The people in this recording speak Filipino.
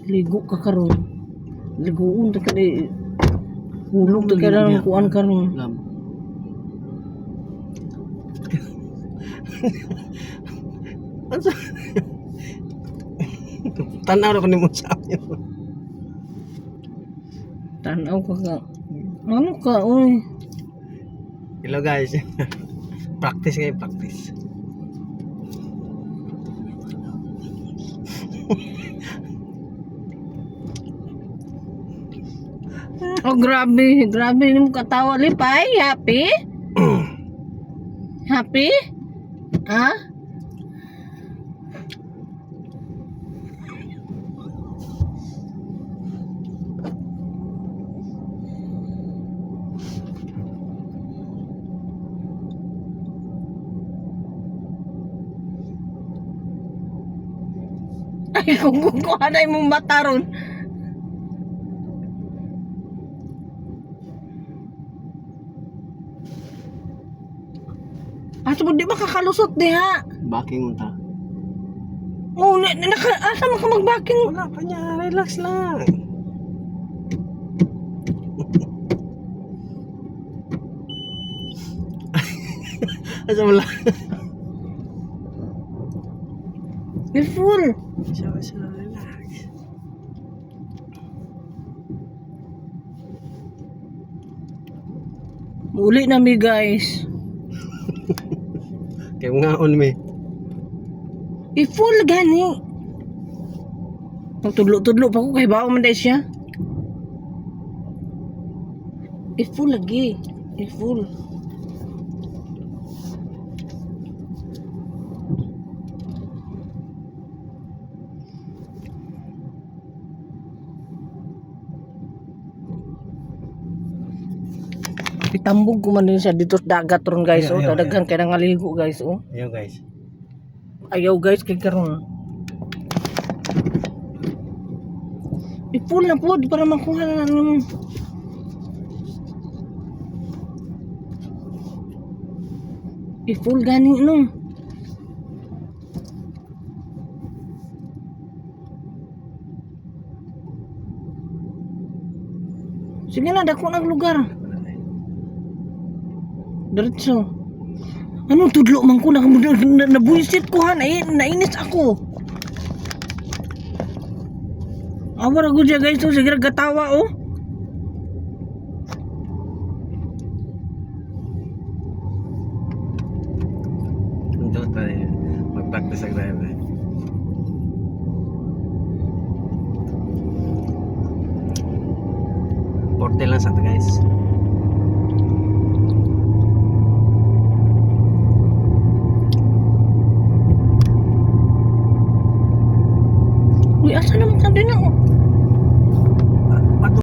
Ligo ka karon. Ligoon ta ka di. Hulog ta ka lang kuan karon. Lab. Asa? Tanaw na ko ni mo sa akin. Tanaw ka ka. Ano ka, oy? Hello guys. Practice kayo, practice. Oh, grabe. Grabe yung katawa. Lipay, happy? Happy? Ha? Ay, kung anay mong mata ron. Asa mo di makakalusot diha? Backing mo ta. Oh, asa mo ka magbaking? Wala pa niya, relax lang. Asa mo lang. Be full. Asa, relax. Uli na mi guys. Kaya nga on me. Be full gani. Tudlo-tudlo pa ko kay bao man dai siya. Be full lagi. Be full. Pitambog ko man din siya dito sa dagat ron guys. Ayaw, Oh, ayaw, tadaghan kay nangaligo guys. Oh. Ayo guys. Ayaw guys kay karon. I-full na po para makuha na ng i-full gani no. Sige na, dako nag lugar. Diretso. Anong tudlo man ko nabuisit ko han ay nainis ako. Awar ako siya guys, so sige gatawa oh. Ito tayo. Mag-practice ang drive. Porte lang sa ito guys. Uy, asa naman ka din ako?